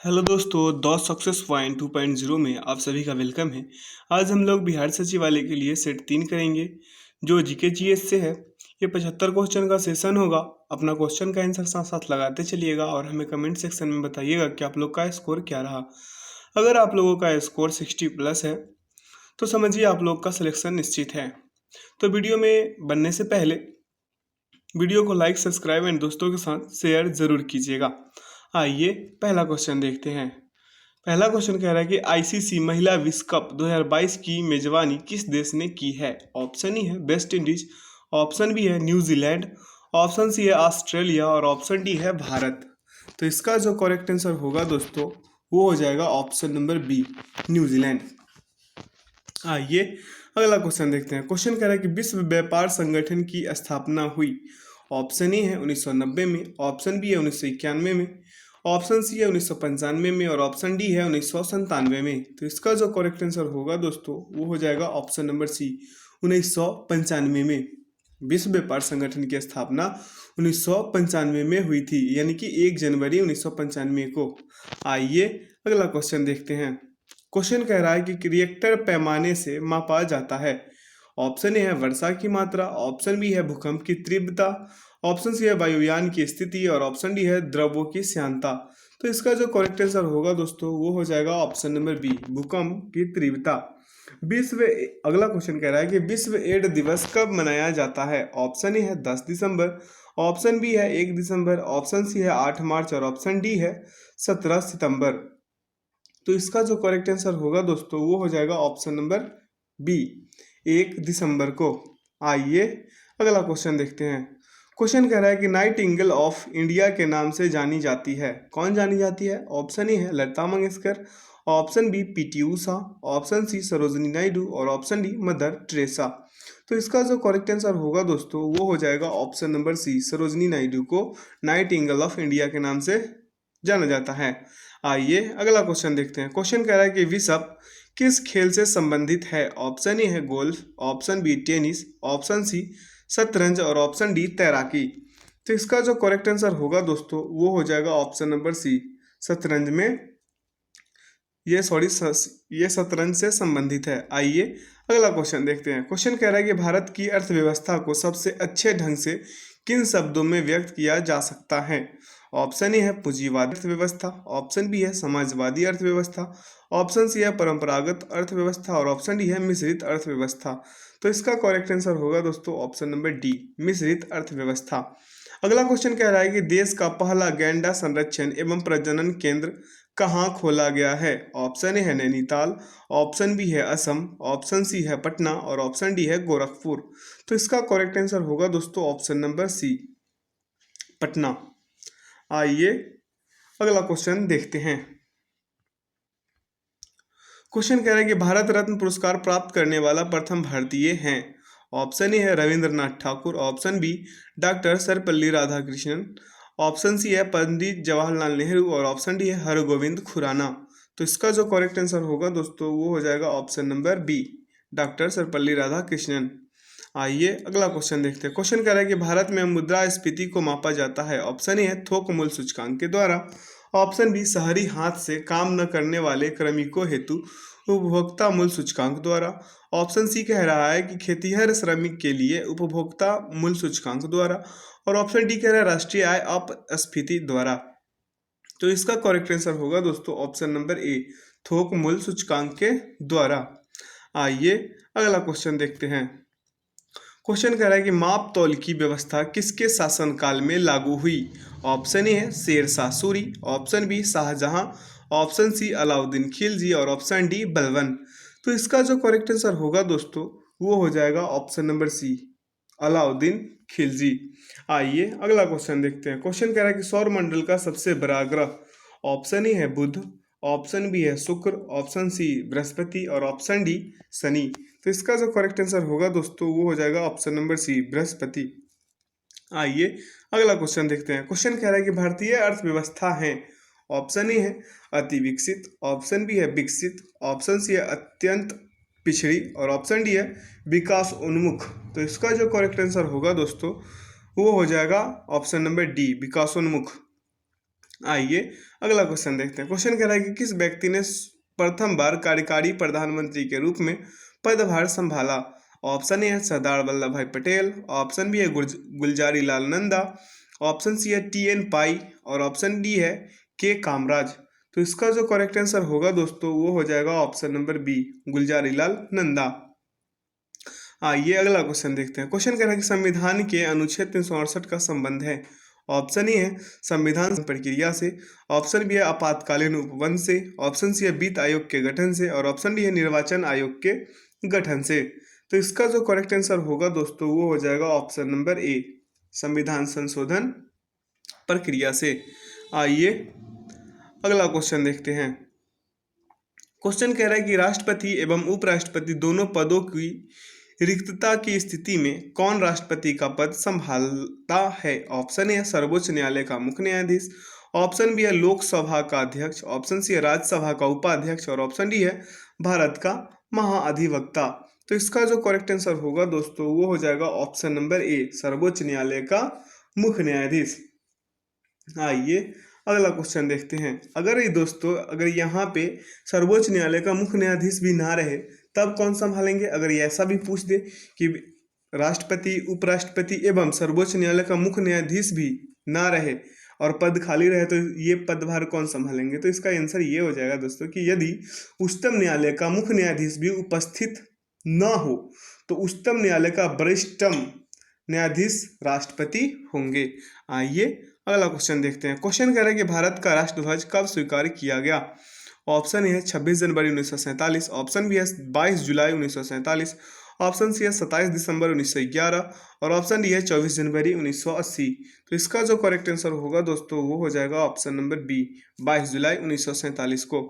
Hello दोस्तों, the success point 2.0 में आप सभी का वेलकम है। आज हम लोग बिहार सचिवालय के लिए सेट 3 करेंगे जो जीके जीएस से है। ये 75 क्वेश्चन का सेशन होगा। अपना क्वेश्चन का आंसर साथ साथ लगाते चलिएगा और हमें कमेंट सेक्शन में बताइएगा कि आप लोग का स्कोर क्या रहा। अगर आप लोगों का स्कोर 60 प्लस है तो समझिए आप लोग का सिलेक्शन निश्चित है। तो वीडियो में बनने से पहले वीडियो को लाइक, सब्सक्राइब एंड दोस्तों के साथ शेयर जरूर कीजिएगा। आइए पहला क्वेश्चन देखते हैं। पहला क्वेश्चन कह रहा है कि आईसीसी महिला विश्व कप 2022 की मेजबानी किस देश ने की है। ऑप्शन ई है वेस्ट इंडीज, ऑप्शन बी है न्यूजीलैंड, ऑप्शन सी है ऑस्ट्रेलिया और ऑप्शन डी है भारत। तो इसका जो करेक्ट आंसर होगा दोस्तों वो हो जाएगा ऑप्शन नंबर बी, न्यूजीलैंड। आइए अगला क्वेश्चन देखते हैं। क्वेश्चन कह रहा है कि विश्व व्यापार संगठन की स्थापना हुई। ऑप्शन ए है 1990 में, ऑप्शन बी है 1991 में, ऑप्शन सी है 1995 में और ऑप्शन डी है 1997 में। तो इसका जो करेक्ट आंसर होगा दोस्तों वो हो जाएगा ऑप्शन नंबर सी, 1995 में। विश्व व्यापार संगठन की स्थापना 1995 में हुई थी, यानी कि 1 जनवरी 1995 को। आइए अगला क्वेश्चन देखते हैं। क्वेश्चन कह रहा है कि रिएक्टर पैमाने से मापा जाता है। ऑप्शन ए है वर्षा की मात्रा, ऑप्शन बी है भूकंप की तीव्रता, ऑप्शन सी है वायुयान की स्थिति और ऑप्शन डी है द्रव्यों की श्यानता। तो इसका जो करेक्ट आंसर होगा दोस्तों वो हो जाएगा ऑप्शन नंबर बी, भूकंप की तीव्रता। अगला क्वेश्चन कह रहा है कि विश्व एड्स दिवस कब मनाया जाता है। ऑप्शन ए है 10 दिसंबर, ऑप्शन बी है 1 दिसंबर, ऑप्शन सी है 8 मार्च और ऑप्शन डी है 17 सितंबर। तो इसका जो करेक्ट आंसर होगा दोस्तों वो हो जाएगा ऑप्शन नंबर बी, 1 दिसंबर को। आइए अगला क्वेश्चन देखते हैं। क्वेश्चन कह रहा है कि नाइटिंगेल ऑफ इंडिया के नाम से जानी जाती है। कौन जानी जाती है। ऑप्शन ए है Lata Mangeshkar, option B PT Usha, option C Sarojini Naidu और ऑप्शन डी मदर टेरेसा। तो इसका जो करेक्ट आंसर होगा दोस्तों वो हो जाएगा option number C, Sarojini Naidu को नाइटिंगेल ऑफ इंडिया के नाम से जाना जाता है। आइए अगला क्वेश्चन देखते हैं। क्वेश्चन कह रहा है कि विश्व किस खेल से संबंधित है। ऑप्शन ए है golf, option B tennis, option C शतरंज और ऑप्शन डी तैराकी। तो इसका जो करेक्ट आंसर होगा दोस्तों वो हो जाएगा ऑप्शन नंबर सी, शतरंज में ये शतरंज से संबंधित है। आइए अगला क्वेश्चन देखते हैं। क्वेश्चन कह रहा है कि भारत की अर्थव्यवस्था को सबसे अच्छे ढंग से किन शब्दों में व्यक्त किया जा सकता है। ऑप्शन ए है पूंजीवादी अर्थव्यवस्था, ऑप्शन बी है समाजवादी अर्थव्यवस्था, ऑप्शन सी है परंपरागत अर्थव्यवस्था और ऑप्शन डी है मिश्रित अर्थव्यवस्था। तो इसका करेक्ट आंसर होगा दोस्तों ऑप्शन नंबर डी, मिश्रित अर्थव्यवस्था। अगला क्वेश्चन कह रहा है कि देश का पहला गैंडा संरक्षण एवं प्रजनन केंद्र कहाँ खोला गया है। ऑप्शन ए है नैनीताल, ऑप्शन बी है असम, ऑप्शन सी है पटना और ऑप्शन डी है गोरखपुर। तो इसका करेक्ट आंसर होगा दोस्तों ऑप्शन नंबर सी, पटना। आइए अगला क्वेश्चन देखते हैं। क्वेश्चन कह रहा है कि भारत रत्न पुरस्कार प्राप्त करने वाला प्रथम भारतीय हैं। ऑप्शन ए है Rabindranath Thakur, option B doctor Sarvepalli Radhakrishnan, option C है पंडित जवाहरलाल नेहरू और ऑप्शन डी है हरगोविंद खुराना। तो इसका जो करेक्ट आंसर होगा दोस्तों वो हो जाएगा option number B, doctor Sarvepalli Radhakrishnan. आइए अगला क्वेश्चन देखते हैं। क्वेश्चन कह रहा है कि भारत में मुद्रास्फीति को मापा जाता है। ऑप्शन ए है थोक मूल्य सूचकांक के द्वारा, ऑप्शन बी शहरी हाथ से काम न करने वाले श्रमिकों हेतु उपभोक्ता मूल्य सूचकांक द्वारा, ऑप्शन सी कह रहा है कि खेतीहर श्रमिक के लिए उपभोक्ता मूल्य सूचकांक द्वारा और ऑप्शन डी कह रहा है राष्ट्रीय आय अपस्फीति द्वारा। तो इसका करेक्ट आंसर होगा दोस्तों ऑप्शन नंबर ए, थोक मूल्य सूचकांक के द्वारा। आइए अगला क्वेश्चन देखते हैं। क्वेश्चन कह रहा है कि माप तौल की व्यवस्था किसके शासनकाल में लागू हुई। ऑप्शन ए है Sher Shah Suri, option B Shah Jahan, option C Alauddin Khilji और ऑप्शन डी बलबन। तो इसका जो करेक्ट आंसर होगा दोस्तों वो हो जाएगा option number C, Alauddin Khilji. आइए अगला क्वेश्चन देखते हैं। क्वेश्चन कह रहा है कि सौर मंडल का सबसे बड़ा ग्रह। ऑप्शन ए है बुध, ऑप्शन बी है शुक्र, ऑप्शन सी बृहस्पति और ऑप्शन डी शनि। तो इसका जो करेक्ट आंसर होगा दोस्तों वो हो जाएगा ऑप्शन नंबर सी, बृहस्पति। आइए अगला क्वेश्चन देखते हैं। क्वेश्चन कह रहा है कि भारतीय अर्थव्यवस्था है। ऑप्शन ए है अति विकसित, ऑप्शन बी है विकसित, ऑप्शन सी है अत्यंत पिछड़ी और ऑप्शन डी है विकास उन्मुख। तो इसका जो करेक्ट आंसर होगा दोस्तों वो हो जाएगा ऑप्शन नंबर डी, विकासोन्मुख। आइए अगला क्वेश्चन देखते हैं। क्वेश्चन कह रहा है कि किस व्यक्ति ने प्रथम बार कार्यकारी प्रधानमंत्री के रूप में पदभार संभाला। ऑप्शन ए है सरदार वल्लभ भाई पटेल, ऑप्शन बी है गुलजारी लाल नंदा, ऑप्शन सी है TN पाई और ऑप्शन डी है के कामराज। तो इसका जो करेक्ट आंसर होगा दोस्तों वो हो जाएगा option number B, Gulzari Lal Nanda. आइए अगला क्वेश्चन देखते हैं। क्वेश्चन कह रहा है कि संविधान के अनुच्छेद 368 का संबंध है। ऑप्शन ए है संविधान प्रक्रिया से, ऑप्शन बी है आपातकालीन उपवन से, ऑप्शन सी है वित्त आयोग के गठन से और ऑप्शन डी है निर्वाचन आयोग के गठन से। तो इसका जो करेक्ट आंसर होगा दोस्तों वो हो जाएगा ऑप्शन नंबर ए, संविधान संशोधन प्रक्रिया से। आइए अगला क्वेश्चन देखते हैं। क्वेश्चन कह रहा है कि राष्ट्रपति एवं उपराष्ट्रपति दोनों पदों की रिक्तता की स्थिति में कौन राष्ट्रपति का पद संभालता है। ऑप्शन ए सर्वोच्च न्यायालय का मुख्य न्यायाधीश, ऑप्शन बी है लोकसभा का अध्यक्ष, ऑप्शन सी है राज्यसभा का उपाध्यक्ष और ऑप्शन डी है भारत का महाअधिवक्ता। तो इसका जो करेक्ट आंसर होगा दोस्तों वो हो जाएगा ऑप्शन नंबर ए, सर्वोच्च न्यायालय का मुख्य न्यायाधीश। आइए अगला क्वेश्चन देखते हैं। अगर ये दोस्तों अगर यहाँ पे सर्वोच्च न्यायालय का मुख्य न्यायाधीश भी ना रहे तब कौन संभालेंगे। अगर ये ऐसा भी पूछ दे कि राष्ट्रपति, उपराष्ट्रपति एवं सर्वोच्च न्यायालय का मुख्य न्यायाधीश भी ना रहे और पद खाली रहे तो ये पदभार कौन संभालेंगे। तो इसका आंसर ये हो जाएगा दोस्तों कि यदि उच्चतम न्यायालय का मुख्य न्यायाधीश भी उपस्थित न हो तो उच्चतम न्यायालय का वरिष्ठतम न्यायाधीश राष्ट्रपति होंगे। आइए अगला क्वेश्चन देखते हैं। क्वेश्चन कह रहा है कि भारत का राष्ट्रध्वज कब स्वीकार किया गया। ऑप्शन ए है 26 जनवरी 1947, ऑप्शन बी है 22 जुलाई 1947, ऑप्शन सी है 27 दिसंबर 1911 और ऑप्शन डी है 24 जनवरी 1980। तो इसका जो करेक्ट आंसर होगा दोस्तों वो हो जाएगा ऑप्शन नंबर बी, 22 जुलाई 1947 को।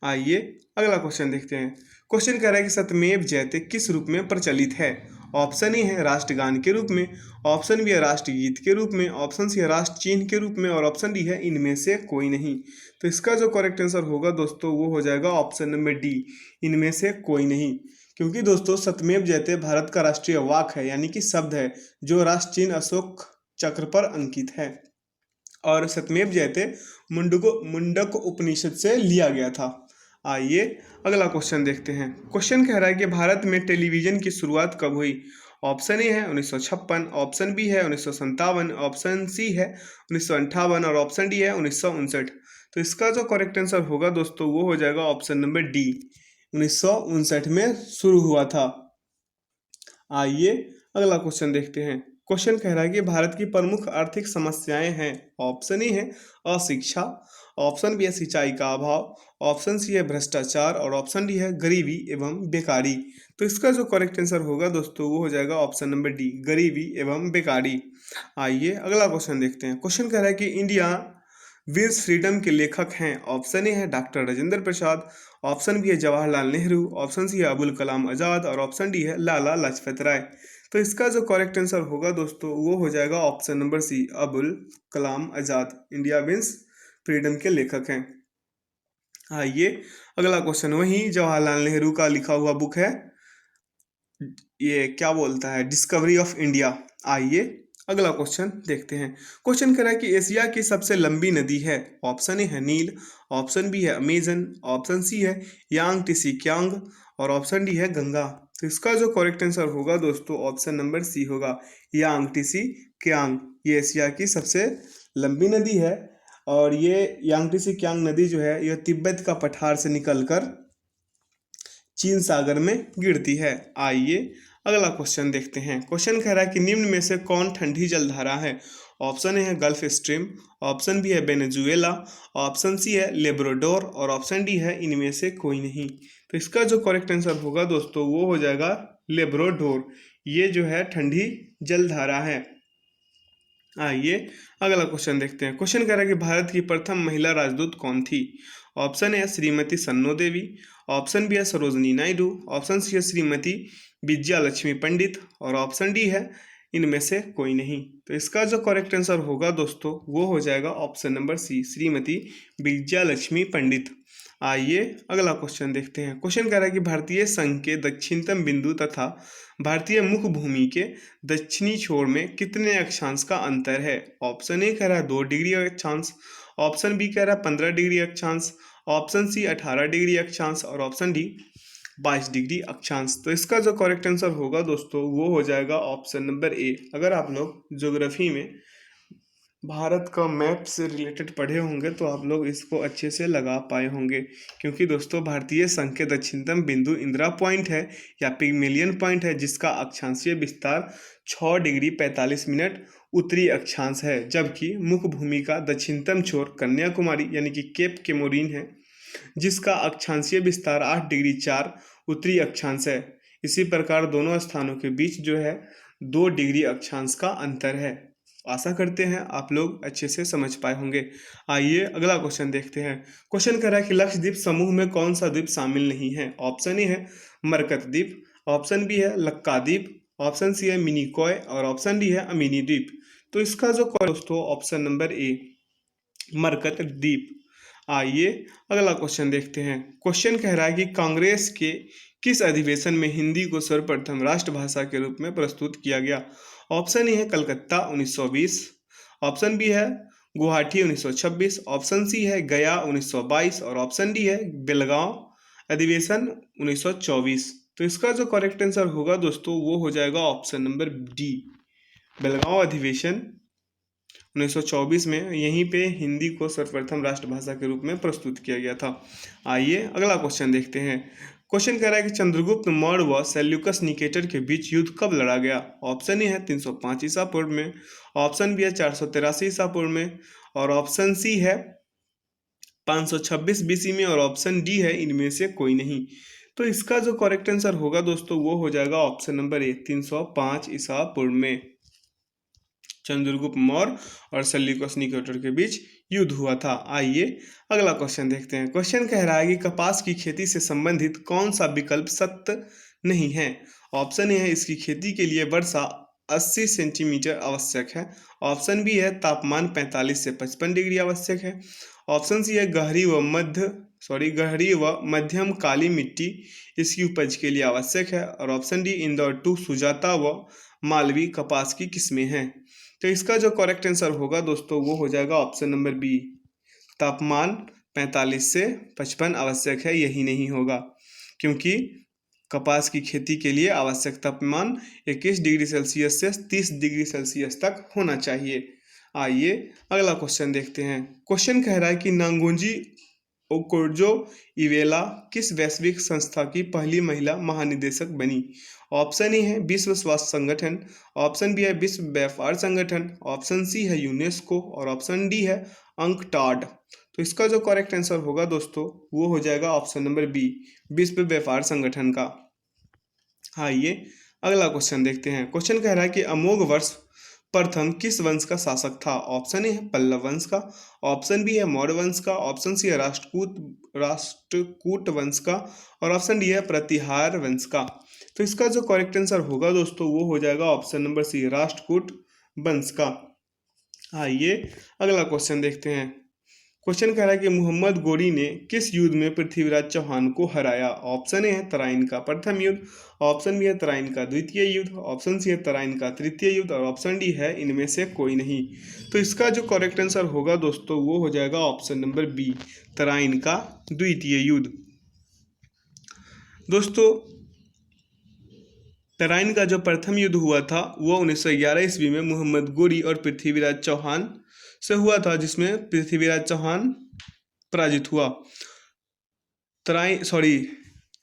आइए अगला क्वेश्चन देखते हैं। क्वेश्चन कह रहा है कि सत्यमेव जयते किस रूप में प्रचलित है। ऑप्शन ए है राष्ट्रगान के रूप में, ऑप्शन बी है राष्ट्रगीत के रूप में, ऑप्शन सी है राष्ट्र चिन्ह के रूप में और ऑप्शन डी है इनमें से कोई नहीं। तो इसका जो करेक्ट आंसर होगा दोस्तों वो हो जाएगा ऑप्शन नंबर डी, इनमें से कोई नहीं। क्योंकि दोस्तों सत्यमेव जयते भारत का राष्ट्रीय वाक है, यानी कि शब्द है जो राष्ट्र चिन्ह अशोक चक्र पर अंकित है और सत्यमेव जयते मुंडक उपनिषद से लिया गया था। आइए अगला क्वेश्चन देखते हैं। क्वेश्चन कह रहा है कि भारत में टेलीविजन की शुरुआत कब हुई। ऑप्शन ए है 1956, ऑप्शन बी है 1957, ऑप्शन सी है 1958 और ऑप्शन डी है 1959। तो इसका जो करेक्ट आंसर होगा दोस्तों वो हो जाएगा ऑप्शन नंबर डी, 1959 में शुरू हुआ था। आइए अगला क्वेश्चन देखते हैं। क्वेश्चन कह रहा है कि भारत की प्रमुख आर्थिक समस्याएं हैं। ऑप्शन ए है अशिक्षा, ऑप्शन बी है सिंचाई का अभाव, ऑप्शन सी है भ्रष्टाचार और ऑप्शन डी है गरीबी एवं बेकारी। तो इसका जो करेक्ट आंसर होगा दोस्तों वो हो जाएगा ऑप्शन नंबर डी, गरीबी एवं बेकारी। आइए अगला क्वेश्चन देखते हैं। क्वेश्चन कह रहा है कि इंडिया विंस फ्रीडम के लेखक हैं। ऑप्शन ए है doctor Rajendra Prasad, option B है जवाहरलाल नेहरू, ऑप्शन सी है अबुल कलाम आजाद और ऑप्शन डी है लाला लाजपत राय। तो इसका जो करेक्ट आंसर होगा दोस्तों वो हो जाएगा ऑप्शन नंबर सी, Abul Kalam Azad India wins freedom के लेखक हैं। आइए अगला क्वेश्चन, वही जवाहरलाल नेहरू का लिखा हुआ बुक है, ये क्या बोलता है, डिस्कवरी ऑफ इंडिया। आइए अगला क्वेश्चन देखते हैं। क्वेश्चन कह रहा है कि एशिया की सबसे लंबी नदी है। ऑप्शन ए है नील, ऑप्शन बी है अमेजन, ऑप्शन सी है यांगटीसी क्यांग और ऑप्शन डी है गंगा। तो इसका जो करेक्ट आंसर होगा दोस्तों ऑप्शन नंबर सी होगा, यांगटीसी क्यांग। ये एशिया की सबसे लंबी नदी है और ये यांगटीसी क्यांग नदी जो है यह तिब्बत का पठार से निकलकर चीन सागर में गिरती है। आइए अगला क्वेश्चन देखते हैं। क्वेश्चन कह रहा है कि निम्न में से कौन ठंडी जलधारा है। ऑप्शन ए है गल्फ स्ट्रीम, ऑप्शन बी है वेनेजुएला, ऑप्शन सी है लेब्राडोर और ऑप्शन डी है इनमें से कोई नहीं। तो इसका जो करेक्ट आंसर होगा दोस्तों वो हो जाएगा लेब्राडोर, ये जो है ठंडी जलधारा है। आइए अगला क्वेश्चन देखते हैं। क्वेश्चन कह रहा है कि भारत की प्रथम महिला राजदूत कौन थी। Option A Shrimati Sanno Devi, option B है सरोजनी नायडू, ऑप्शन सी है श्रीमती विजया लक्ष्मी पंडित और ऑप्शन डी है इनमें से कोई नहीं। तो इसका जो करेक्ट आंसर होगा दोस्तों वो हो जाएगा option number C, Shrimati Vijaya Lakshmi Pandit. आइए अगला क्वेश्चन देखते हैं। क्वेश्चन कह रहा है कि भारतीय संघ के दक्षिणतम बिंदु तथा भारतीय मुख्य भूमि के दक्षिणी छोर में कितने अक्षांश का अंतर है। ऑप्शन ए कह रहा है 2 डिग्री अक्षांश, ऑप्शन बी कह रहा है 15 डिग्री अक्षांश, ऑप्शन सी 18 डिग्री अक्षांश और ऑप्शन डी 22 डिग्री अक्षांश। तो इसका जो करेक्ट आंसर होगा दोस्तों वो हो जाएगा ऑप्शन नंबर ए। अगर आप लोग ज्योग्राफी में भारत का मैप से रिलेटेड पढ़े होंगे तो आप लोग इसको अच्छे से लगा पाए होंगे, क्योंकि दोस्तों भारतीय संघ के दक्षिणतम बिंदु इंदिरा पॉइंट है या पिग्मेलियन पॉइंट है, जिसका अक्षांशीय विस्तार 6 डिग्री 45 मिनट उत्तरी अक्षांश है, जबकि मुख्य भूमि का दक्षिणतम छोर कन्याकुमारी यानी कि केप केमोरिन है, जिसका अक्षांशीय विस्तार 8 डिग्री 4 उत्तरी अक्षांश है। इसी प्रकार दोनों स्थानों के बीच जो है 2 डिग्री अक्षांश का अंतर है। आशा करते हैं आप लोग अच्छे से समझ पाए होंगे। आइए अगला क्वेश्चन देखते हैं। क्वेश्चन कह रहा है कि लक्षद्वीप समूह में कौन सा द्वीप शामिल नहीं है। ऑप्शन ए है मरकत द्वीप, ऑप्शन बी है लक्का द्वीप, ऑप्शन सी है मिनिकॉय और ऑप्शन डी है अमीनी द्वीप। तो इसका जो दोस्तों ऑप्शन नंबर ए मरकत द्वीप। आइए अगला क्वेश्चन देखते हैं। क्वेश्चन कह रहा है कि कांग्रेस के किस अधिवेशन में हिंदी को सर्वप्रथम राष्ट्रभाषा के रूप में प्रस्तुत किया गया। ऑप्शन ए है कलकत्ता 1920, ऑप्शन बी है गुवाहाटी 1926, ऑप्शन सी है गया 1922 और ऑप्शन डी है बेलगांव अधिवेशन 1924। तो इसका जो करेक्ट आंसर होगा दोस्तों वो हो जाएगा ऑप्शन नंबर डी, बेलगांव अधिवेशन 1924 में यहीं पे हिंदी को सर्वप्रथम राष्ट्रभाषा के रूप में प्रस्तुत किया गया था। आइए अगला क्वेश्चन देखते हैं। क्वेश्चन कह रहा है कि चंद्रगुप्त मौर्य व सेल्यूकस निकेटर के बीच युद्ध कब लड़ा गया। ऑप्शन ए है 305 ईसा पूर्व में, ऑप्शन बी है 483 ईसा पूर्व में और ऑप्शन सी है 526 बीसी में और ऑप्शन डी है इनमें से कोई नहीं। तो इसका जो करेक्ट आंसर होगा दोस्तों वो हो जाएगा ऑप्शन नंबर ए 305 ईसा पूर्व में चंद्रगुप्त मौर्य और सेल्यूकस निकेटर के बीच युद्ध हुआ था। आइए अगला क्वेश्चन देखते हैं। क्वेश्चन कह रहा है कि कपास की खेती से संबंधित कौन सा विकल्प सत्य नहीं है। ऑप्शन ए है इसकी खेती के लिए वर्षा 80 सेंटीमीटर आवश्यक है, ऑप्शन बी है तापमान 45 से 55 डिग्री आवश्यक है, ऑप्शन सी है गहरी व मध्यम काली मिट्टी इसकी उपज के लिए आवश्यक है और ऑप्शन डी इंदौर 2 सुजाता व मालवी कपास की किस्में हैं। तो इसका जो करेक्ट आंसर होगा दोस्तों वो हो जाएगा ऑप्शन नंबर बी, तापमान 45 से 55 आवश्यक है, यही नहीं होगा, क्योंकि कपास की खेती के लिए आवश्यक तापमान 21 डिग्री सेल्सियस से 30 डिग्री सेल्सियस तक होना चाहिए। आइए अगला क्वेश्चन देखते हैं। क्वेश्चन कह रहा है कि नांगोंजी ओकोर्जो इवेला किस वैश्विक संस्था की पहली महिला महानिदेशक बनी। ऑप्शन ए है विश्व स्वास्थ्य संगठन, ऑप्शन बी है विश्व व्यापार संगठन, ऑप्शन सी है यूनेस्को और ऑप्शन डी है अंकटाड। तो इसका जो करेक्ट आंसर होगा दोस्तों वो हो जाएगा ऑप्शन नंबर बी, विश्व व्यापार संगठन का। आइए अगला क्वेश्चन देखते हैं। क्वेश्चन कह रहा है कि अमोघ वर्ष प्रथम किस वंश का शासक था। ऑप्शन ए है पल्लव वंश का, ऑप्शन बी है मौर्य वंश का, ऑप्शन सी है राष्ट्रकूट वंश का और ऑप्शन डी है प्रतिहार वंश का। तो इसका जो करेक्ट आंसर होगा दोस्तों वो हो जाएगा ऑप्शन नंबर सी, राष्ट्रकूट वंश का। आइए अगला क्वेश्चन देखते हैं। क्वेश्चन कह रहा है कि मोहम्मद गोरी ने किस युद्ध में पृथ्वीराज चौहान को हराया। ऑप्शन ए है तराइन का प्रथम युद्ध, ऑप्शन बी है तराइन का द्वितीय युद्ध, ऑप्शन सी है तराइन का तृतीय युद्ध और ऑप्शन डी है इनमें से कोई नहीं। तो इसका जो करेक्ट आंसर होगा दोस्तों वो हो जाएगा ऑप्शन नंबर बी, तराइन का द्वितीय युद्ध। दोस्तों तराइन का जो प्रथम युद्ध हुआ था वो 1911 ईस्वी में मोहम्मद गोरी और पृथ्वीराज चौहान से हुआ था, जिसमें पृथ्वीराज चौहान पराजित हुआ।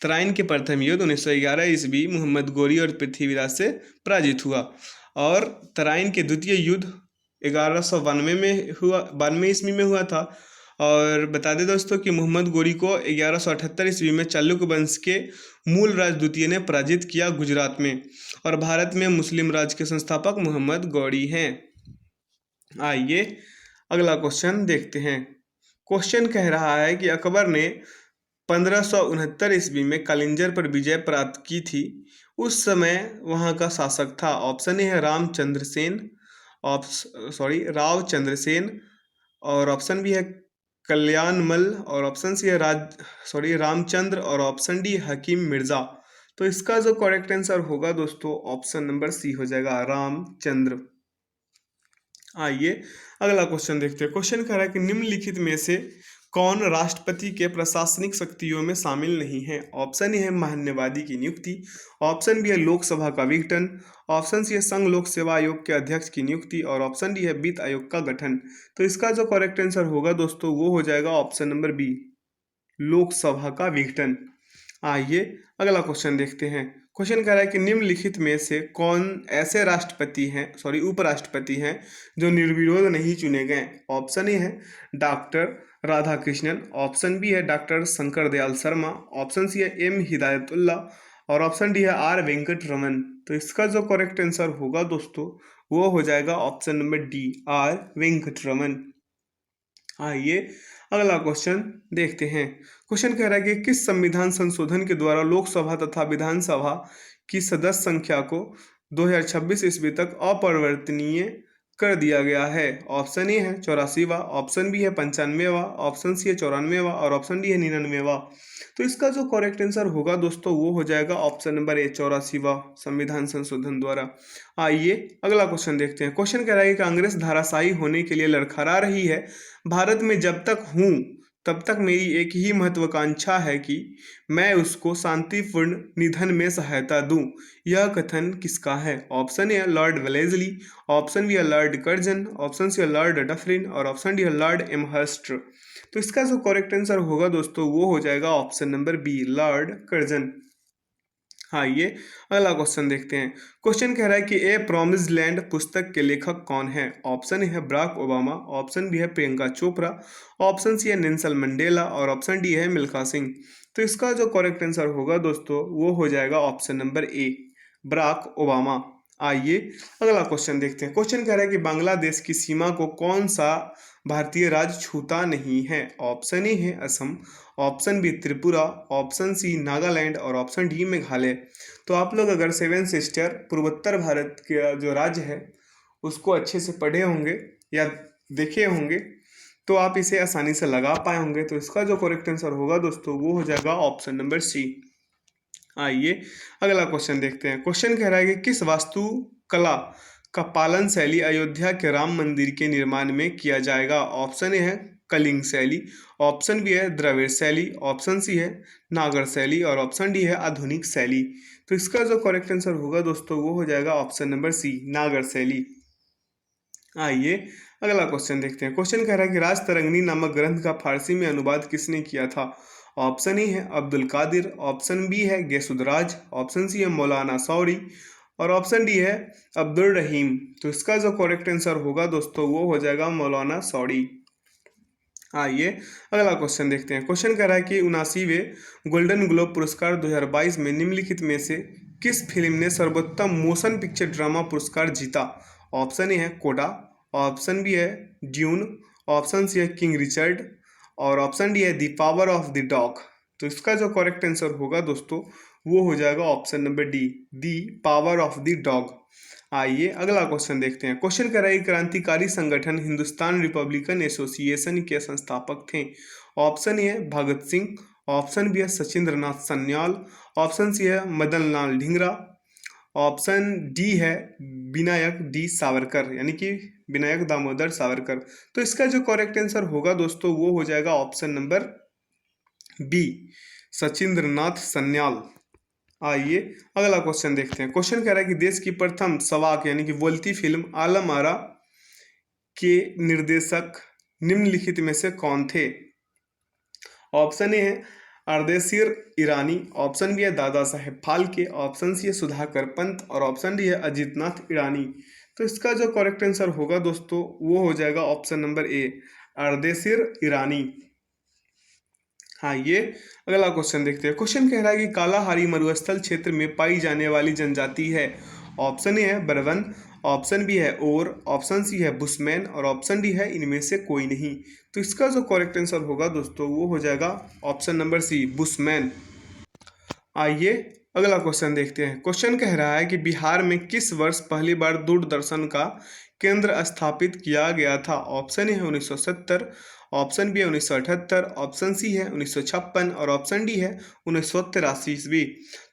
तराइन के प्रथम युद्ध 1911 ईस्वी मोहम्मद गोरी और पृथ्वीराज से पराजित हुआ और तराइन के द्वितीय युद्ध 1192 में हुआ, 92 ईस्वी में हुआ था। और बता दें दोस्तों कि मोहम्मद गोरी को 1178 ईस्वी में चालुक वंश के मूल राज द्वितीय ने पराजित किया गुजरात में, और भारत में मुस्लिम राज के संस्थापक मोहम्मद गौरी हैं। आइए अगला क्वेश्चन देखते हैं। क्वेश्चन कह रहा है कि अकबर ने 1569 ईस्वी में कालिंजर पर विजय प्राप्त की थी, उस समय वहां का शासक था। ऑप्शन ए है रावचंद्र सेन और ऑप्शन बी है कल्याणमल और ऑप्शन सी है रामचंद्र और ऑप्शन डी हकीम मिर्जा। तो इसका जो करेक्ट आंसर होगा दोस्तों ऑप्शन नंबर सी हो जाएगा, रामचंद्र। आइए अगला क्वेश्चन देखते हैं। क्वेश्चन कह रहा है कि निम्नलिखित में से कौन राष्ट्रपति के प्रशासनिक शक्तियों में शामिल नहीं है। ऑप्शन ए है महान्यवादी की नियुक्ति, ऑप्शन बी है लोकसभा का विघटन, ऑप्शन सी है संघ लोक सेवा आयोग के अध्यक्ष की नियुक्ति और ऑप्शन डी है वित्त आयोग का गठन। तो इसका जो करेक्ट आंसर होगा दोस्तों वो हो जाएगा ऑप्शन नंबर बी, लोकसभा का विघटन। आइए अगला क्वेश्चन देखते हैं। क्वेश्चन कह रहा है कि निम्नलिखित में से कौन ऐसे उपराष्ट्रपति हैं जो निर्विरोध नहीं चुने गए। ऑप्शन ए है डॉक्टर राधाकृष्णन, ऑप्शन बी है doctor Shankar Dayal Sharma, option C है एम हिदायतुल्ला और ऑप्शन डी है आर वेंकट रमन। तो इसका जो करेक्ट आंसर होगा दोस्तों वो हो जाएगा option number D, R Venkat Raman. आइए अगला क्वेश्चन देखते हैं। क्वेश्चन कह रहा है कि किस संविधान संशोधन के द्वारा लोकसभा तथा विधानसभा की सदस्य संख्या को 2026 ईस्वी तक अपरिवर्तनीय कर दिया गया है। ऑप्शन ए है 84वां, ऑप्शन बी है 95वां, ऑप्शन सी है 94वां और ऑप्शन डी है 99वां। तो इसका जो करेक्ट आंसर होगा दोस्तों वो हो जाएगा ऑप्शन नंबर ए, 84वां संविधान संशोधन द्वारा। आइए अगला क्वेश्चन देखते हैं। क्वेश्चन कह रहा है कि कांग्रेस धाराशायी होने के लिए लड़खड़ा रही है। भारत में जब तक हूँ तब तक मेरी एक ही महत्वाकांक्षा है कि मैं उसको शांतिपूर्ण निधन में सहायता दूं। यह कथन किसका है। Option A lord Wellesley, option B है लॉर्ड कर्जन, ऑप्शन सी है लॉर्ड डफरिन और ऑप्शन डी है लॉर्ड एमहर्स्ट। तो इसका जो करेक्ट आंसर होगा दोस्तों वो हो जाएगा option number B, lord Curzon. हाँ ये अगला क्वेश्चन देखते हैं। क्वेश्चन कह रहा है कि ए प्रॉमिस्ड लैंड पुस्तक के लेखक कौन है। ऑप्शन ए है बराक ओबामा, ऑप्शन बी है प्रियंका चोपड़ा, ऑप्शन सी है नेल्सन मंडेला और ऑप्शन डी है मिल्खा सिंह। तो इसका जो करेक्ट आंसर होगा दोस्तों वो हो जाएगा option number A, Barack Obama. आइए अगला क्वेश्चन देखते हैं। क्वेश्चन कह रहा है कि बांग्लादेश की सीमा को कौन सा भारतीय राज्य छूता नहीं है। ऑप्शन ए है Assam, option B Tripura, option C Nagaland और ऑप्शन डी मेघालय। तो आप लोग अगर सेवन सिस्टर पूर्वोत्तर भारत के जो राज्य है उसको अच्छे से पढ़े होंगे या देखे होंगे तो आप इसे आसानी से लगा पाए होंगे। तो इसका जो करेक्ट आंसर होगा दोस्तों वो हो जाएगा ऑप्शन नंबर सी। आइए अगला क्वेश्चन देखते हैं। क्वेश्चन कह रहा है कि किस वास्तुकला का पालन शैली अयोध्या के राम मंदिर के निर्माण में किया जाएगा। ऑप्शन ए है कलिंग शैली, ऑप्शन बी है द्रविड़ शैली, ऑप्शन सी है नागर शैली और ऑप्शन डी है आधुनिक शैली। तो इसका जो करेक्ट आंसर होगा दोस्तों वो हो जाएगा ऑप्शन नंबर सी, नागर शैली। आइए अगला क्वेश्चन देखते हैं। क्वेश्चन कह रहा है कि राजतरंगिणी नामक ग्रंथ का फारसी में अनुवाद किसने किया था। ऑप्शन ए है अब्दुल कादिर, ऑप्शन बी है गेसुदराज, ऑप्शन सी है मौलाना सौरी और ऑप्शन डी है अब्दुल रहीम। तो इसका जो करेक्ट आंसर होगा दोस्तों वो हो जाएगा मौलाना सौरी। आइए अगला क्वेश्चन देखते हैं। क्वेश्चन कह रहा है कि 79वें गोल्डन ग्लोब पुरस्कार 2022 में निम्नलिखित में से किस फिल्म ने सर्वोत्तम मोशन पिक्चर ड्रामा पुरस्कार जीता। ऑप्शन ए है कोडा, ऑप्शन बी है ड्यून, ऑप्शन सी है किंग रिचर्ड और ऑप्शन डी है the power of the dog. तो इसका जो करेक्ट आंसर होगा दोस्तों वो हो जाएगा option number D, the power of the dog. आइए अगला क्वेश्चन देखते हैं। क्वेश्चन कह रहा है क्रांतिकारी संगठन हिंदुस्तान रिपब्लिकन एसोसिएशन के संस्थापक थे। ऑप्शन ए है भगत सिंह, ऑप्शन बी है सचिंद्र नाथ सन्याल, ऑप्शन सी है मदन लाल ढींगरा, ऑप्शन डी है विनायक डी सावरकर यानी कि विनायक दामोदर सावरकर। तो इसका जो करेक्ट आंसर होगा दोस्तों वो हो जाएगा option number B, Sachindra Nath Sanyal. आइए अगला क्वेश्चन देखते हैं। क्वेश्चन कह रहा है कि देश की प्रथम सवाक यानी कि बोलती फिल्म आलम आरा के निर्देशक निम्नलिखित में से कौन थे। ऑप्शन ए है अर्देशीर ईरानी, ऑप्शन बी है दादा साहेब फाल्के, ऑप्शन सी है सुधाकर पंत और ऑप्शन डी है अजीतनाथ ईरानी। तो इसका जो करेक्ट आंसर होगा दोस्तों वो हो जाएगा ऑप्शन नंबर ए, अर्देशीर ईरानी। हाँ ये अगला क्वेश्चन देखते हैं। क्वेश्चन कह रहा है कि कालाहारी मरुस्थल क्षेत्र में पाई जाने वाली जनजाति है। ऑप्शन ए है बरवन, ऑप्शन बी है ओर, ऑप्शन सी है बुशमैन और ऑप्शन डी है इनमें से कोई नहीं। तो इसका जो करेक्ट आंसर होगा दोस्तों वो हो जाएगा ऑप्शन नंबर सी, बुशमैन। आइए अगला क्वेश्चन देखते हैं। क्वेश्चन कह रहा है कि बिहार में किस वर्ष पहली बार दूरदर्शन का केंद्र स्थापित किया गया था। ऑप्शन ए है 1970, ऑप्शन बी है 1978, ऑप्शन सी है 1956 और ऑप्शन डी है 1983 ईस्वी।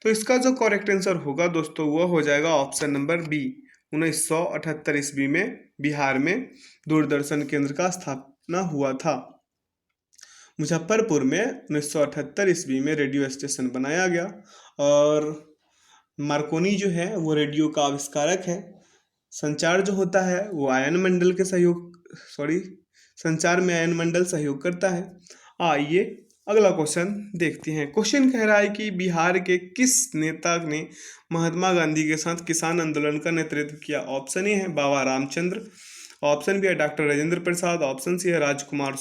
तो इसका जो करेक्ट आंसर होगा दोस्तों वो हो जाएगा ऑप्शन नंबर बी, 1978 ईस्वी में बिहार में दूरदर्शन केंद्र का स्थापना हुआ था। मुजफ्फरपुर में 1978 ईस्वी में रेडियो स्टेशन बनाया गया और मार्कोनी जो है वो रेडियो का आविष्कारक है। संचार जो होता है वो आयन मंडल के संचार में आयन मंडल सहयोग करता है। आइए अगला क्वेश्चन देखते हैं। क्वेश्चन कह रहा है कि बिहार के किस नेता ने महात्मा गांधी के साथ किसान आंदोलन का नेतृत्व किया? ऑप्शन ए है बाबा रामचंद्र, ऑप्शन बी है doctor Rajendra Prasad, option C है राजकुमार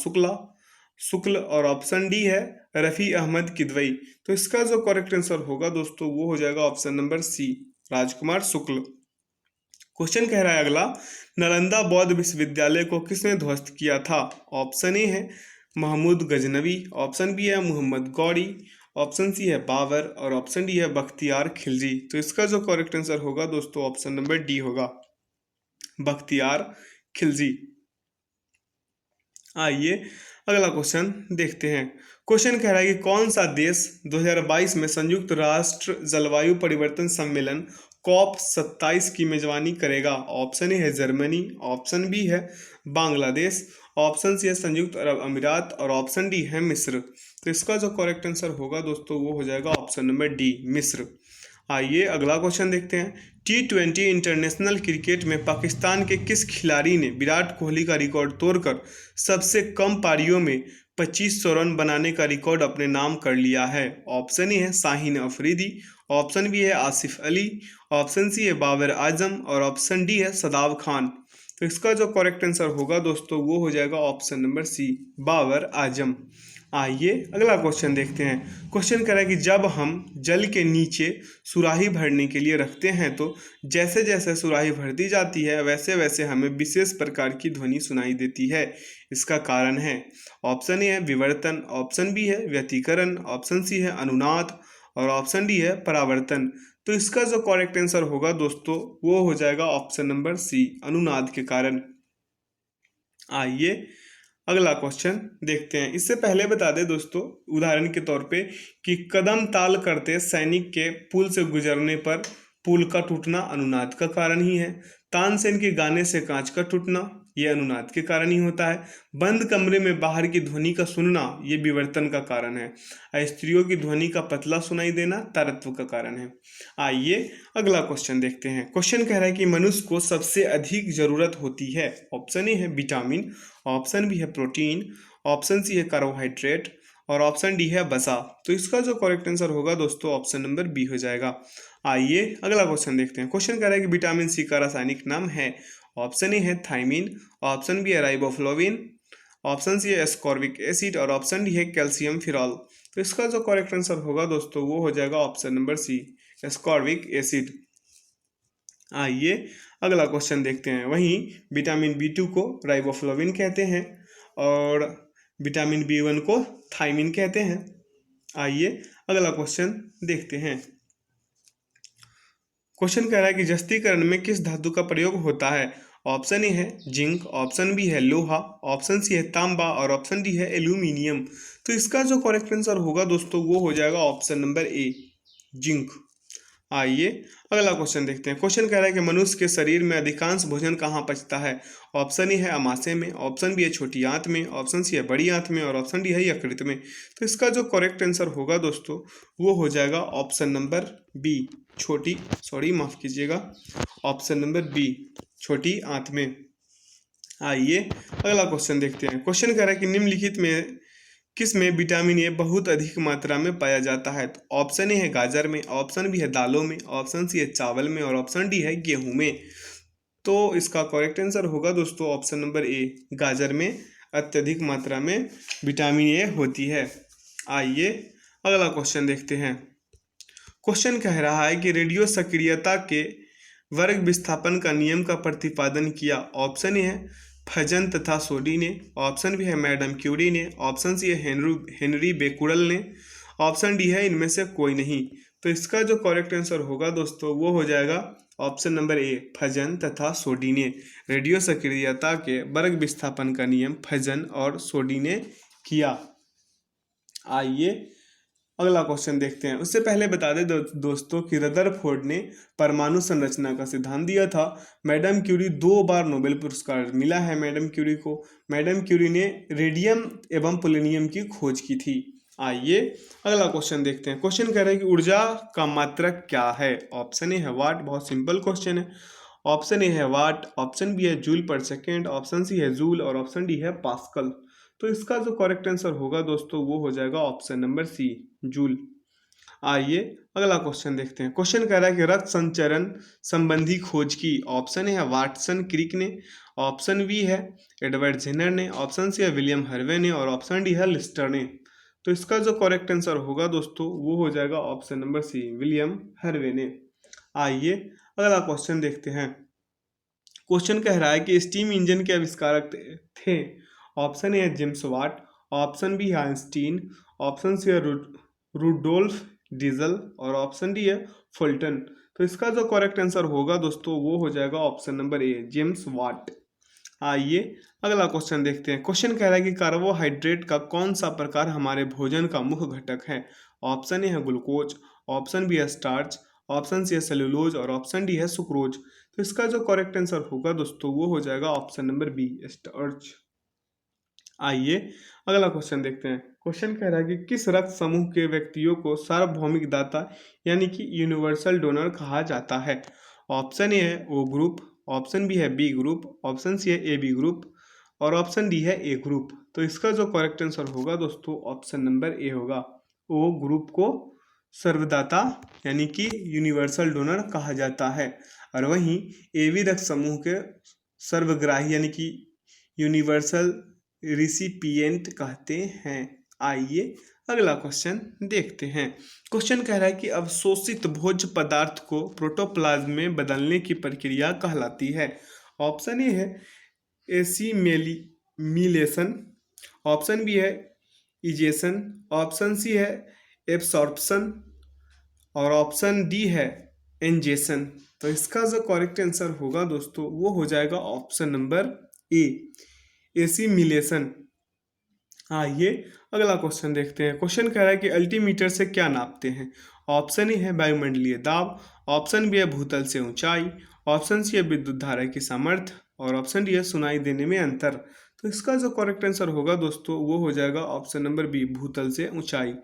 शुक्ल और ऑप्शन डी है रफी अहमद किदवई। तो इसका जो करेक्ट आंसर होगा दोस्तों वो हो जाएगा ऑप्शन नंबर सी, राजकुमार शुक्ल। क्वेश्चन कह रहा है अगला, नालंदा बौद्ध विश्वविद्यालय को किसने ध्वस्त किया था? ऑप्शन ए है महमूद गजनवी, ऑप्शन बी है मोहम्मद गौरी, ऑप्शन सी है बाबर और ऑप्शन डी है बख्तियार खिलजी। तो इसका जो करेक्ट आंसर होगा दोस्तों ऑप्शन नंबर डी होगा, बख्तियार खिलजी। आइए अगला क्वेश्चन देखते हैं। क्वेश्चन कह रहा है कि कौन सा देश 2022 में संयुक्त राष्ट्र जलवायु परिवर्तन सम्मेलन COP27 की मेजबानी करेगा? ऑप्शन ए है जर्मनी, ऑप्शन बी है बांग्लादेश, ऑप्शन सी है संयुक्त अरब अमीरात और ऑप्शन डी है मिस्र। तो इसका जो करेक्ट आंसर होगा दोस्तों वो हो जाएगा ऑप्शन नंबर डी, मिस्र। आइए अगला क्वेश्चन देखते हैं। T20 इंटरनेशनल क्रिकेट में पाकिस्तान के किस खिलाड़ी ने विराट कोहली का रिकॉर्ड तोड़कर सबसे कम पारियों में 2500 रन बनाने का रिकॉर्ड अपने नाम कर लिया है? ऑप्शन ए है शाहीन अफरीदी, ऑप्शन बी है आसिफ अली, ऑप्शन सी है बाबर आजम और ऑप्शन डी है सदाब खान। तो इसका जो करेक्ट आंसर होगा दोस्तों वो हो जाएगा ऑप्शन नंबर सी, बाबर आजम। आइए अगला क्वेश्चन देखते हैं। क्वेश्चन कह रहा है कि जब हम जल के नीचे सुराही भरने के लिए रखते हैं तो जैसे जैसे सुराही भरती जाती है वैसे वैसे हमें विशेष प्रकार की ध्वनि सुनाई देती है। इसका कारण है ऑप्शन ए है विवर्तन, ऑप्शन बी है व्यतिकरण, ऑप्शन सी है अनुनाद और ऑप्शन डी है परावर्तन। तो इसका जो करेक्ट आंसर होगा दोस्तों वो हो जाएगा ऑप्शन नंबर सी, अनुनाद के कारण। आइए अगला क्वेश्चन देखते हैं। इससे पहले बता दें दोस्तों उदाहरण के तौर पे कि कदम ताल करते सैनिक के पुल से गुजरने पर पुल का टूटना अनुनाद का कारण ही है। तानसेन के गाने से कांच का टूटना ये अनुनाद के कारण ही होता है। बंद कमरे में बाहर की ध्वनि का सुनना ये विवर्तन का कारण है। स्त्रियों की ध्वनि का पतला सुनाई देना तारत्व का कारण है। आइए अगला क्वेश्चन देखते हैं। क्वेश्चन कह रहा है कि मनुष्य को सबसे अधिक जरूरत होती है। ऑप्शन ए है विटामिन, ऑप्शन बी है प्रोटीन, ऑप्शन सी है कार्बोहाइड्रेट और ऑप्शन डी है वसा। तो इसका जो करेक्ट आंसर होगा दोस्तों ऑप्शन नंबर बी हो जाएगा। आइए अगला क्वेश्चन देखते हैं। क्वेश्चन कह रहा है कि विटामिन सी का रासायनिक नाम है। ऑप्शन ए है थायमिन, ऑप्शन बी है राइबोफ्लोविन, ऑप्शन सी है एस्कॉर्बिक एसिड और ऑप्शन डी है कैल्शियम फिरॉल। तो इसका जो करेक्ट आंसर होगा दोस्तों वो हो जाएगा option number C, ascorbic acid. आइए अगला क्वेश्चन देखते हैं। वहीं विटामिन B2 को राइबोफ्लोविन कहते हैं और विटामिन B1 को थायमिन कहते हैं। आइए अगला क्वेश्चन देखते हैं। क्वेश्चन कह रहा है कि जस्तीकरण में किस धातु का प्रयोग होता है? ऑप्शन ए है जिंक, ऑप्शन बी है लोहा, ऑप्शन सी है तांबा और ऑप्शन डी है एल्यूमिनियम। तो इसका जो करेक्ट आंसर होगा दोस्तों वो हो जाएगा ऑप्शन नंबर ए, जिंक। आइए अगला क्वेश्चन देखते हैं। क्वेश्चन कह रहा है कि मनुष्य के शरीर में अधिकांश भोजन कहाँ पचता है? ऑप्शन ए है अमाशय में, ऑप्शन बी है छोटी आंत में, ऑप्शन सी है बड़ी आंत में और ऑप्शन डी है यकृत में। तो इसका जो करेक्ट आंसर होगा दोस्तों वो हो जाएगा ऑप्शन नंबर बी, माफ कीजिएगा, ऑप्शन नंबर बी, छोटी आंत में। आइए अगला क्वेश्चन देखते हैं। क्वेश्चन कह रहा है कि निम्नलिखित में किस में विटामिन ए बहुत अधिक मात्रा में पाया जाता है? तो ऑप्शन ए है गाजर में, ऑप्शन बी है दालों में, ऑप्शन सी है चावल में और ऑप्शन डी है गेहूं में। तो इसका करेक्ट आंसर होगा दोस्तों ऑप्शन नंबर ए, गाजर में अत्यधिक मात्रा में विटामिन ए होती है। आइए अगला क्वेश्चन देखते हैं। क्वेश्चन कह रहा है कि रेडियो सक्रियता के वर्ग विस्थापन का नियम का प्रतिपादन किया। ऑप्शन ए है फजन तथा सोडी ने, ऑप्शन बी है मैडम क्यूरी ने, ऑप्शन सी है हेनरी बेकुरल ने, ऑप्शन डी है इनमें से कोई नहीं। तो इसका जो करेक्ट आंसर होगा दोस्तों वो हो जाएगा ऑप्शन नंबर ए, फजन तथा सोडी ने। रेडियो सक्रियता के वर्ग विस्थापन का नियम फजन और सोडी ने किया। आइए अगला क्वेश्चन देखते हैं। उससे पहले बता दें दोस्तों कि रदरफोर्ड ने परमाणु संरचना का सिद्धांत दिया था। मैडम क्यूरी 2 बार नोबेल पुरस्कार मिला है मैडम क्यूरी को। मैडम क्यूरी ने रेडियम एवं पोलेनियम की खोज की थी। आइए अगला क्वेश्चन देखते हैं। क्वेश्चन कह रहे हैं कि ऊर्जा का मात्रक क्या है। ऑप्शन ए है वाट, बहुत सिंपल क्वेश्चन है। ऑप्शन ए है वाट, ऑप्शन बी है joule per second, option C है जूल और ऑप्शन डी है पास्कल। तो इसका जो करेक्ट आंसर होगा दोस्तों वो हो जाएगा ऑप्शन नंबर सी, जूल। आइए अगला क्वेश्चन देखते हैं। क्वेश्चन कह रहा है कि रक्त संचरण संबंधी खोज की। ऑप्शन ए है वाटसन क्रिक ने, ऑप्शन बी है एडवर्ड जेनर ने, ऑप्शन सी है विलियम हार्वे ने और ऑप्शन डी है लिस्टर ने। तो इसका जो करेक्ट आंसर होगा दोस्तों वो हो जाएगा option number C, William Harvey ने। आइए अगला क्वेश्चन देखते हैं। क्वेश्चन कह रहा है कि स्टीम इंजन के आविष्कारक थे। ऑप्शन ए है जेम्स वाट, ऑप्शन बी है आइंस्टीन, ऑप्शन सी है रुडोल्फ डीजल और ऑप्शन डी है फुल्टन। तो इसका जो करेक्ट आंसर होगा दोस्तों वो हो जाएगा option number A, James Watt. आइए अगला क्वेश्चन देखते हैं। क्वेश्चन कह रहा है कि कार्बोहाइड्रेट का कौन सा प्रकार हमारे भोजन का मुख्य घटक है। ऑप्शन ए है ग्लूकोज, ऑप्शन बी है स्टार्च, ऑप्शन सी है सेलुलोज और ऑप्शन डी है सुक्रोज। तो इसका जो करेक्ट आंसर होगा दोस्तों वो हो जाएगा ऑप्शन नंबर बी, स्टार्च। आइए अगला क्वेश्चन देखते हैं। क्वेश्चन कह रहा है कि किस रक्त समूह के व्यक्तियों को सार्वभौमिक दाता यानी कि यूनिवर्सल डोनर कहा जाता है। ऑप्शन ए है ओ ग्रुप, ऑप्शन बी है बी ग्रुप, ऑप्शन सी है ए बी ग्रुप और ऑप्शन डी है ए ग्रुप। तो इसका जो करेक्ट आंसर होगा दोस्तों ऑप्शन नंबर ए होगा। ओ ग्रुप को सर्वदाता यानी कि यूनिवर्सल डोनर कहा जाता है और वहीं ए बी रक्त समूह के सर्वग्राही यानी कि यूनिवर्सल रिसिपिएंट कहते हैं। आइए अगला क्वेश्चन देखते हैं। क्वेश्चन कह रहा है कि अवशोषित भोज्य पदार्थ को प्रोटोप्लाज्म में बदलने की प्रक्रिया कहलाती है। ऑप्शन ए है एसिमिलेशन, ऑप्शन बी है इजेशन, ऑप्शन सी है एब्सॉर्प्शन और ऑप्शन डी है इंजेशन। तो इसका जो करेक्ट आंसर होगा दोस्तों वो हो जाएगा ऑप्शन नंबर ए, एसिमिलेशन। आइए अगला क्वेश्चन देखते हैं। क्वेश्चन कह रहा है कि अल्टीमीटर से क्या नापते हैं। ऑप्शन ए है वायुमंडलीय दाब, ऑप्शन बी है भूतल से ऊंचाई, ऑप्शन सी है विद्युत धारा की सामर्थ्य और ऑप्शन डी है सुनाई देने में अंतर। तो इसका जो करेक्ट आंसर होगा दोस्तों वो हो जाएगा ऑप्शन नंबर बी, भूतल से ऊंचाई।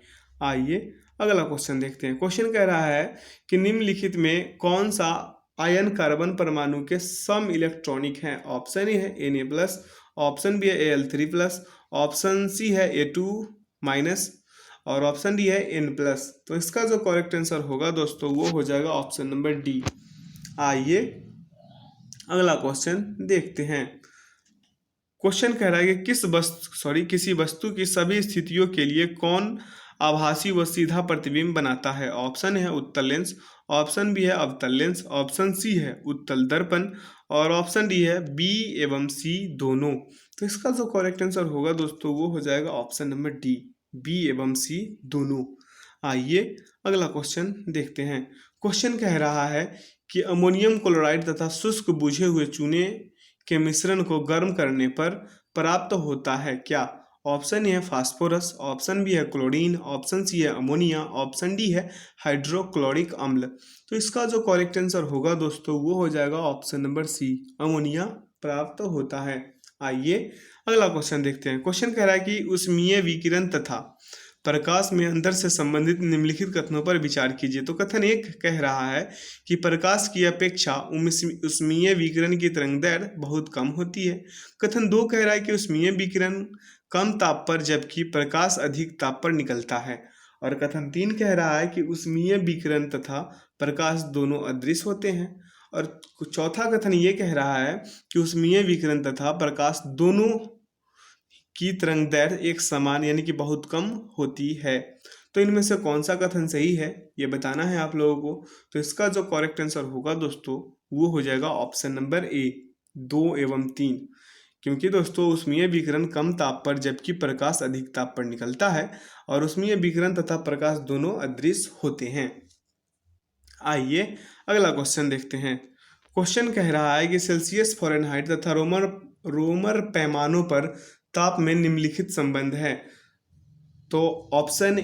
आइए अगला क्वेश्चन देखते हैं। क्वेश्चन कह रहा है कि निम्नलिखित में कौन सा आयन कार्बन परमाणु के सम इलेक्ट्रॉनिक हैं। ऑप्शन ए है Na+, ऑप्शन बी है Al3+, ऑप्शन सी है A2- और ऑप्शन डी है N+। तो इसका जो करेक्ट आंसर होगा दोस्तों वो हो जाएगा ऑप्शन नंबर डी। आइए अगला क्वेश्चन देखते हैं। क्वेश्चन कह रहा है कि किसी वस्तु की सभी स्थितियों के लिए कौन आभासी व सीधा प्रतिबिंब बनाता है। ऑप्शन है उत्तल लेंस, ऑप्शन बी है अवतल लेंस, ऑप्शन सी है उत्तल दर्पण और ऑप्शन डी है बी एवं सी दोनों। तो इसका जो करेक्ट आंसर होगा दोस्तों वो हो जाएगा ऑप्शन नंबर डी, बी एवं सी दोनों। आइए अगला क्वेश्चन देखते हैं। क्वेश्चन कह रहा है कि अमोनियम क्लोराइड तथा शुष्क बुझे हुए चूने के मिश्रण को गर्म करने पर प्राप्त होता है क्या। ऑप्शन ए है फास्फोरस, ऑप्शन बी है क्लोरीन, ऑप्शन सी है अमोनिया, ऑप्शन डी है हाइड्रोक्लोरिक अम्ल। तो इसका जो करेक्ट आंसर होगा दोस्तों वो हो जाएगा ऑप्शन नंबर सी, अमोनिया प्राप्त होता है। आइए अगला क्वेश्चन देखते हैं। क्वेश्चन कह रहा है कि ऊष्मीय विकिरण तथा प्रकाश में अंतर से संबंधित निम्नलिखित कथनों पर विचार कीजिए। तो कथन 1 कह रहा है कि प्रकाश की अपेक्षा ऊष्मीय विकिरण की तरंगदैर्घ्य बहुत कम होती है। कथन 2 कह रहा है कि ऊष्मीय विकिरण कम ताप पर जबकि प्रकाश अधिक ताप पर निकलता है। और कथन 3 कह रहा है कि ऊष्मीय विकिरण तथा प्रकाश दोनों अदृश्य होते हैं। और चौथा कथन ये कह रहा है कि ऊष्मीय विकिरण तथा प्रकाश दोनों की तरंगदैर्घ्य एक समान यानी कि बहुत कम होती है। तो इनमें से कौन सा कथन सही है ये बताना है आप लोगों को। तो इसका जो करेक्ट आंसर होगा दोस्तों वो हो जाएगा ऑप्शन नंबर ए, 2 एवं 3। क्योंकि दोस्तों ऊष्मीय विकिरण कम ताप पर जबकि प्रकाश अधिक ताप पर निकलता है और ऊष्मीय विकिरण तथा प्रकाश दोनों अदृश्य होते हैं। आइए अगला क्वेश्चन देखते हैं। क्वेश्चन कह रहा है कि सेल्सियस, फ़ारेनहाइट तथा रोमर पैमानों पर ताप में निम्नलिखित संबंध है। तो ऑप्शन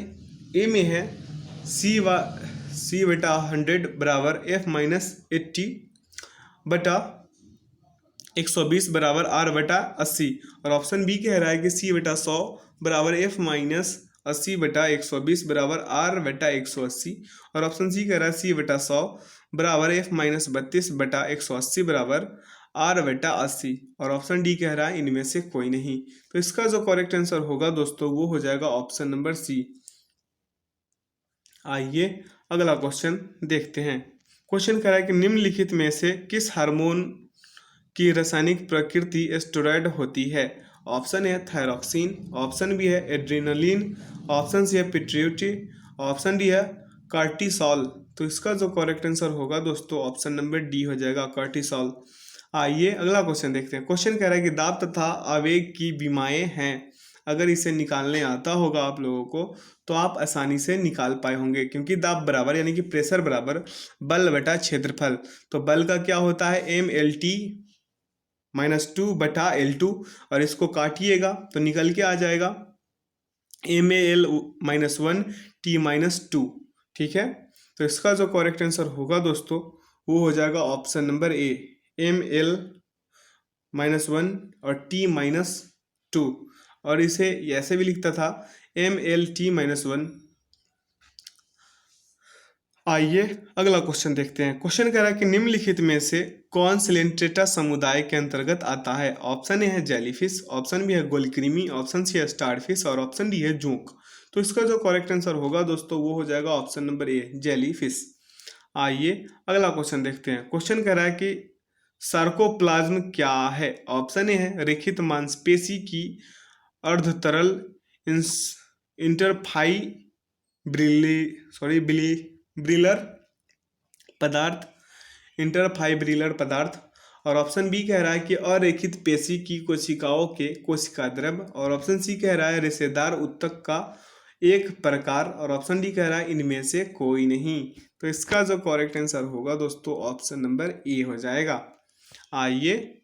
ए में है सी बटा 100 बराबर F माइनस 80 बटा 120 बराबर R बटा 80। और ऑप्शन बी कह रहा है कि सी बटा 100 बराबर F माइनस 80 बटा 120 बराबर R बटा 180। और ऑप्शन सी कह रहा है सी बटा 100 बराबर F माइनस 32 बटा 180 बराबर R बटा 80। और ऑप्शन डी कह रहा है इनमें से कोई नहीं। तो इसका जो करेक्ट आंसर होगा दोस्तों वो हो जाएगा ऑप्शन नंबर सी। आइए अगला क्वेश्चन देखते हैं। क्वेश्चन कह रहा है कि निम्नलिखित में से किस हार्मोन की रासायनिक प्रकृति स्टेरॉयड होती है। Option A thyroxine, option B है एड्रेनलिन, ऑप्शन सी है पिट्यूटरी, ऑप्शन डी है कार्टिसोल। तो इसका जो करेक्ट आंसर होगा दोस्तों ऑप्शन नंबर डी हो जाएगा कार्टिसोल। आइए अगला क्वेश्चन देखते हैं। क्वेश्चन कह रहा है कि दाब तथा आवेग की विमाएं हैं, अगर इसे निकालने आता होगा आप लोगों को तो आप आसानी से निकाल पाए होंगे, क्योंकि दाब बराबर यानी कि प्रेशर बराबर बल बटा क्षेत्रफल। तो बल का क्या होता है MLT -2 बटा L2, और इसको काटिएगा तो निकल के आ जाएगा MAL -1 T-2। ठीक है, तो इसका जो करेक्ट आंसर होगा दोस्तों वो हो जाएगा ऑप्शन नंबर ए ML -1 और T-2। और इसे ऐसे भी लिखता था MLT -1। आइए अगला क्वेश्चन देखते हैं। क्वेश्चन कह रहा है कि निम्नलिखित में से कौन सिलेंट्रेटा समुदाय के अंतर्गत आता है। ऑप्शन ए है जेलीफिश, ऑप्शन बी है गोलकृमि, ऑप्शन सी है स्टारफिश और ऑप्शन डी है जोंक। तो इसका जो करेक्ट आंसर होगा दोस्तों वो हो जाएगा ऑप्शन नंबर ए जेलीफिश। आइए अगला क्वेश्चन देखते हैं। क्वेश्चन कह रहा है कि सार्कोप्लाज्म क्या है। ऑप्शन ए है रेखित मांसपेशी की अर्धतरल ब्रिलर पदार्थ, इंटरफाइब्रिलर पदार्थ। और ऑप्शन बी कह रहा है कि अरेखित पेशी की कोशिकाओं के कोशिका द्रव। और ऑप्शन सी कह रहा है रेशेदार उत्तक का एक प्रकार। और ऑप्शन डी कह रहा है इनमें से कोई नहीं। तो इसका जो करेक्ट आंसर होगा दोस्तों ऑप्शन नंबर ए हो जाएगा। आइए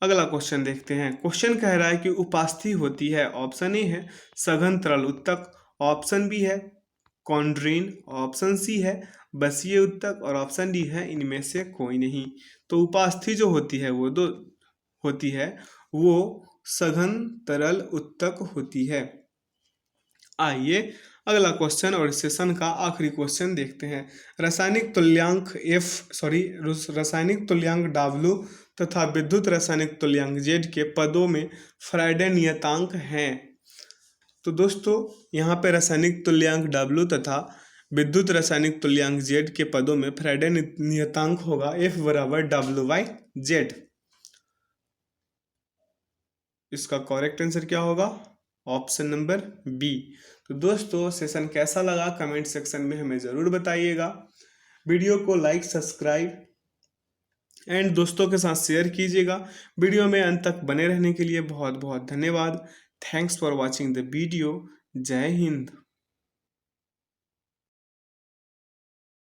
अगला क्वेश्चन देखते हैं। क्वेश्चन कह रहा है कि उपास्थि होती है। ऑप्शन ए है सघन तरल उत्तक, ऑप्शन बी है कॉन्ड्रीन, ऑप्शन सी है बसीय उत्तक और ऑप्शन डी है इनमें से कोई नहीं। तो उपास्थि जो होती है वो सघन तरल उत्तक होती है। आइए अगला क्वेश्चन और इस सेशन का आखिरी क्वेश्चन देखते हैं। रासायनिक तुल्यांक W तथा विद्युत रासायनिक तुल्यांक Z के पदों में फ्राइडे नियतांक हैं। तो दोस्तों यहाँ पे रासायनिक तुल्यांक W तथा विद्युत रासायनिक तुल्यांक Z के पदों में फ्राइडे नियतांक होगा F बराबर W/Z। इसका करेक्ट आंसर क्या होगा ऑप्शन नंबर बी। तो दोस्तों सेशन कैसा लगा कमेंट सेक्शन में हमें ज़रूर बताइएगा। वीडियो को लाइक सब्सक्राइब एंड दोस्तों के साथ शेयर कीजिएगा। वीडियो में अंत तक बने रहने के लिए बहुत बहुत धन्यवाद। Thanks for watching the video. जय हिंद।